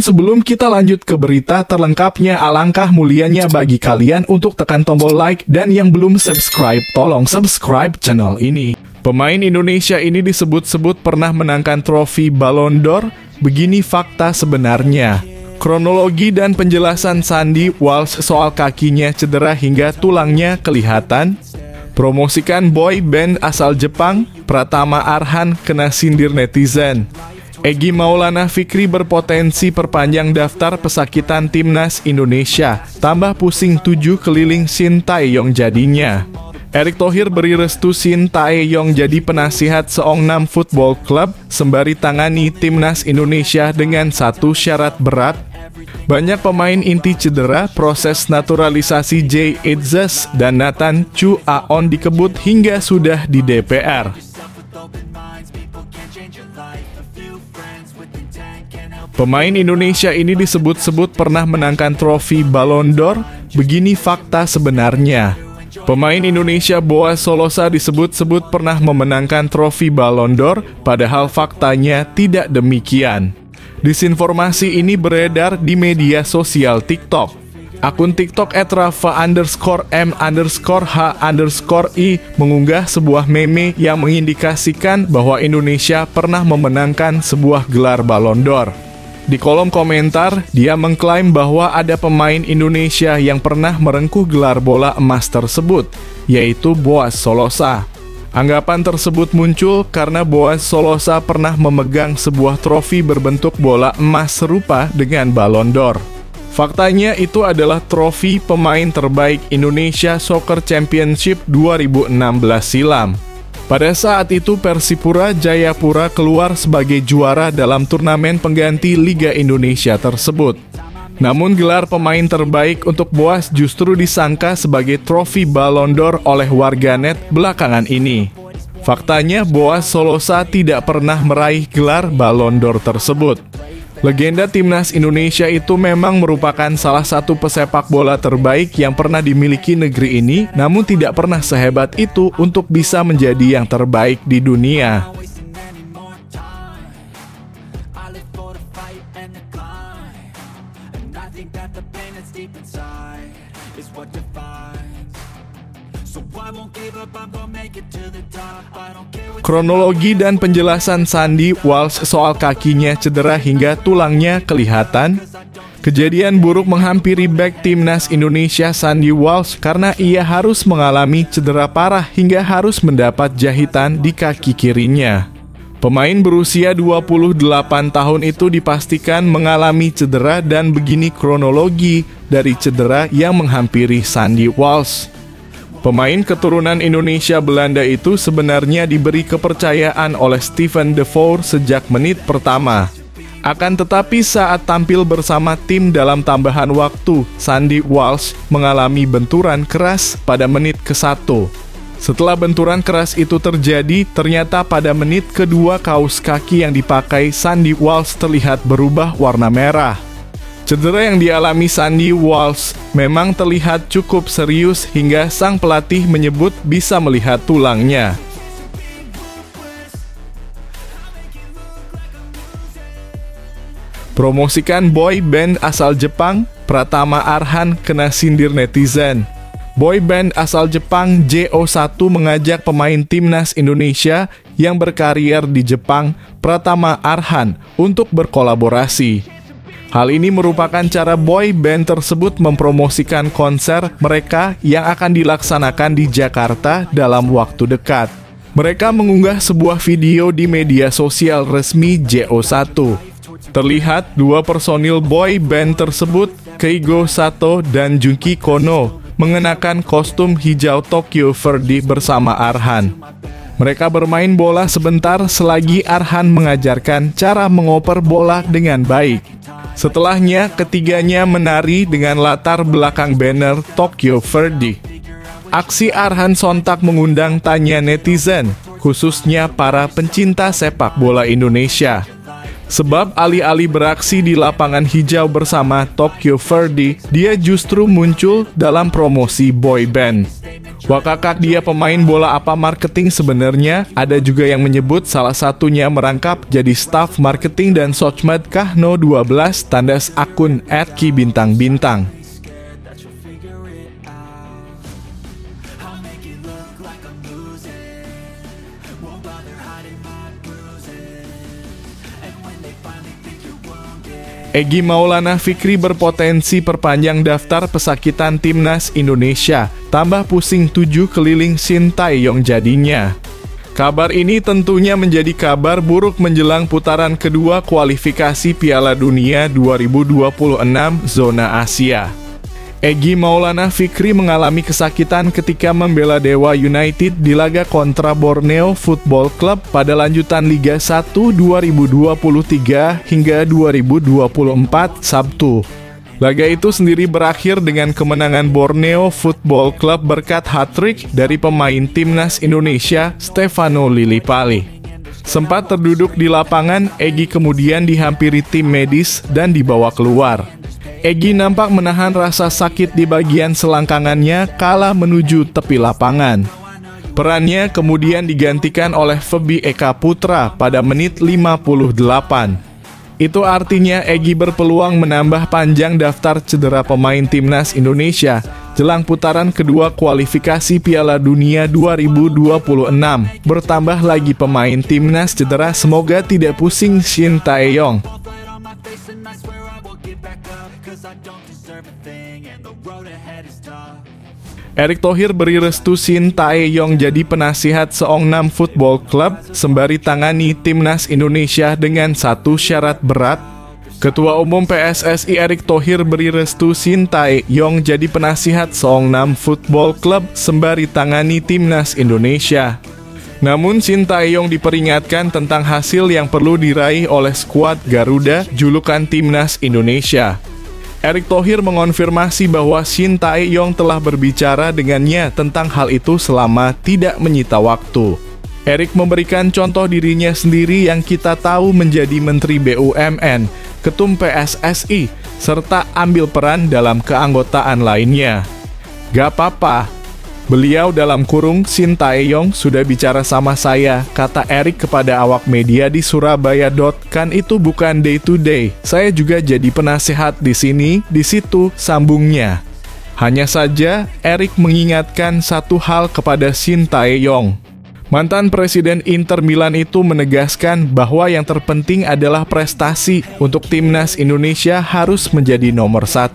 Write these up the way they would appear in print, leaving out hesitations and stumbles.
sebelum kita lanjut ke berita terlengkapnya, alangkah mulianya bagi kalian untuk tekan tombol like, dan yang belum subscribe, tolong subscribe channel ini. Pemain Indonesia ini disebut-sebut pernah menangkan trofi Ballon d'Or. Begini fakta sebenarnya. Kronologi dan penjelasan Sandy Walsh soal kakinya cedera hingga tulangnya kelihatan. Promosikan boy band asal Jepang, Pratama Arhan kena sindir netizen. Egy Maulana Fikri berpotensi perpanjang daftar pesakitan timnas Indonesia, tambah pusing 7 keliling Shin Tae-yong jadinya. Erick Thohir beri restu Shin Tae-yong jadi penasihat Seongnam Football Club, sembari tangani timnas Indonesia dengan satu syarat berat. Banyak pemain inti cedera, proses naturalisasi Jay Itzes dan Nathan Chu Aon dikebut hingga sudah di DPR. Pemain Indonesia ini disebut-sebut pernah menangkan trofi Ballon d'Or. Begini fakta sebenarnya. Pemain Indonesia Boaz Solosa disebut-sebut pernah memenangkan trofi Ballon d'Or, padahal faktanya tidak demikian. Disinformasi ini beredar di media sosial TikTok. Akun TikTok @rafa_m_h_i mengunggah sebuah meme yang mengindikasikan bahwa Indonesia pernah memenangkan sebuah gelar Ballon d'Or. Di kolom komentar, dia mengklaim bahwa ada pemain Indonesia yang pernah merengkuh gelar bola emas tersebut, yaitu Boaz Solosa. Anggapan tersebut muncul karena Boaz Solosa pernah memegang sebuah trofi berbentuk bola emas serupa dengan Ballon d'Or. Faktanya itu adalah trofi pemain terbaik Indonesia Soccer Championship 2016 silam. Pada saat itu Persipura Jayapura keluar sebagai juara dalam turnamen pengganti Liga Indonesia tersebut. Namun gelar pemain terbaik untuk Boaz justru disangka sebagai trofi Ballon d'Or oleh warganet belakangan ini. Faktanya Boaz Solosa tidak pernah meraih gelar Ballon d'Or tersebut. Legenda timnas Indonesia itu memang merupakan salah satu pesepak bola terbaik yang pernah dimiliki negeri ini, namun tidak pernah sehebat itu untuk bisa menjadi yang terbaik di dunia. Kronologi dan penjelasan Sandy Walsh soal kakinya cedera hingga tulangnya kelihatan. Kejadian buruk menghampiri bek timnas Indonesia Sandy Walsh karena ia harus mengalami cedera parah hingga harus mendapat jahitan di kaki kirinya. Pemain berusia 28 tahun itu dipastikan mengalami cedera, dan begini kronologi dari cedera yang menghampiri Sandy Walsh. Pemain keturunan Indonesia Belanda itu sebenarnya diberi kepercayaan oleh Steven de Voer sejak menit pertama. Akan tetapi saat tampil bersama tim dalam tambahan waktu, Sandy Walsh mengalami benturan keras pada menit ke-1. Setelah benturan keras itu terjadi, ternyata pada menit kedua kaos kaki yang dipakai Sandy Walsh terlihat berubah warna merah. Cedera yang dialami Sandy Walsh memang terlihat cukup serius hingga sang pelatih menyebut bisa melihat tulangnya. Promosikan boy band asal Jepang, Pratama Arhan kena sindir netizen. Boy band asal Jepang JO1 mengajak pemain timnas Indonesia yang berkarier di Jepang, Pratama Arhan, untuk berkolaborasi. Hal ini merupakan cara boy band tersebut mempromosikan konser mereka yang akan dilaksanakan di Jakarta dalam waktu dekat. Mereka mengunggah sebuah video di media sosial resmi JO1. Terlihat dua personil boy band tersebut, Keigo Sato dan Junki Kono, mengenakan kostum hijau Tokyo Verde bersama Arhan. Mereka bermain bola sebentar selagi Arhan mengajarkan cara mengoper bola dengan baik. Setelahnya, ketiganya menari dengan latar belakang banner Tokyo Verde. Aksi Arhan sontak mengundang tanya netizen, khususnya para pencinta sepak bola Indonesia. Sebab alih-alih beraksi di lapangan hijau bersama Tokyo Verdy, dia justru muncul dalam promosi boy band. Wakakak dia pemain bola apa marketing sebenarnya? Ada juga yang menyebut salah satunya merangkap jadi staf marketing dan sosmed Kahno 12 tandas akun @kibintang-bintang. Egy Maulana Fikri berpotensi perpanjang daftar pesakitan timnas Indonesia, tambah pusing 7 keliling Sintayong jadinya. Kabar ini tentunya menjadi kabar buruk menjelang putaran kedua kualifikasi Piala Dunia 2026 zona Asia. Egy Maulana Fikri mengalami kesakitan ketika membela Dewa United di laga kontra Borneo Football Club pada lanjutan Liga 1 2023 hingga 2024 Sabtu. Laga itu sendiri berakhir dengan kemenangan Borneo Football Club berkat hat-trick dari pemain timnas Indonesia Stefano Lillipali. Sempat terduduk di lapangan, Egy kemudian dihampiri tim medis dan dibawa keluar. Egy nampak menahan rasa sakit di bagian selangkangannya kala menuju tepi lapangan. Perannya kemudian digantikan oleh Feby Eka Putra pada menit 58. Itu artinya Egy berpeluang menambah panjang daftar cedera pemain timnas Indonesia jelang putaran kedua kualifikasi Piala Dunia 2026. Bertambah lagi pemain timnas cedera, semoga tidak pusing Sintayong. Erick Thohir beri restu Sintayong jadi penasihat Seongnam Football Club sembari tangani timnas Indonesia dengan satu syarat berat. Ketua Umum PSSI Erick Thohir beri restu Sintayong jadi penasihat Seongnam Football Club sembari tangani timnas Indonesia. Namun Sintayong diperingatkan tentang hasil yang perlu diraih oleh skuad Garuda julukan timnas Indonesia. Erick Thohir mengonfirmasi bahwa Sintayong telah berbicara dengannya tentang hal itu selama tidak menyita waktu. Erick memberikan contoh dirinya sendiri yang kita tahu menjadi Menteri BUMN, Ketum PSSI, serta ambil peran dalam keanggotaan lainnya. Gak apa-apa, beliau dalam kurung Sintayong sudah bicara sama saya, kata Erick kepada awak media di Surabaya. Kan itu bukan day to day, saya juga jadi penasehat di sini, di situ, sambungnya. Hanya saja, Erick mengingatkan satu hal kepada Sintayong. Mantan Presiden Inter Milan itu menegaskan bahwa yang terpenting adalah prestasi untuk timnas Indonesia harus menjadi nomor 1.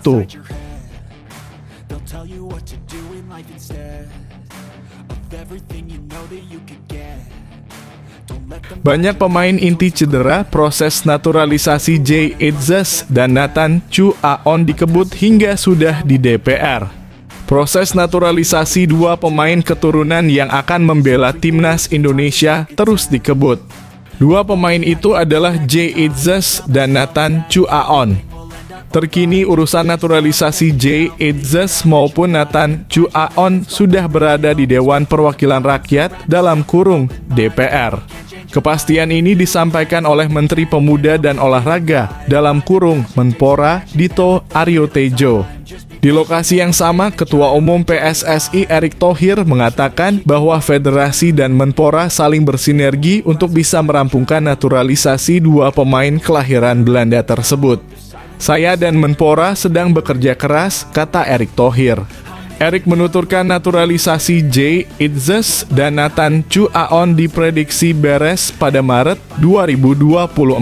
Banyak pemain inti cedera, proses naturalisasi Jay Itzes dan Nathan Chu Aon dikebut hingga sudah di DPR. Proses naturalisasi dua pemain keturunan yang akan membela timnas Indonesia terus dikebut. Dua pemain itu adalah Jay Itzes dan Nathan Chu Aon. Terkini urusan naturalisasi Jay Itzes maupun Nathan Chu Aon sudah berada di Dewan Perwakilan Rakyat dalam kurung DPR. Kepastian ini disampaikan oleh Menteri Pemuda dan Olahraga dalam kurung Menpora Dito Aryo Tejo. Di lokasi yang sama, Ketua Umum PSSI Erick Thohir mengatakan bahwa Federasi dan Menpora saling bersinergi untuk bisa merampungkan naturalisasi dua pemain kelahiran Belanda tersebut. Saya dan Menpora sedang bekerja keras, kata Erick Thohir. Erick menuturkan naturalisasi Jay Itzes dan Nathan Chu Aon diprediksi beres pada Maret 2024.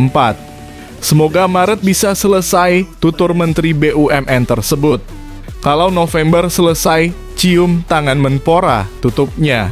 Semoga Maret bisa selesai, tutur Menteri BUMN tersebut. Kalau November selesai, cium tangan Menpora, tutupnya.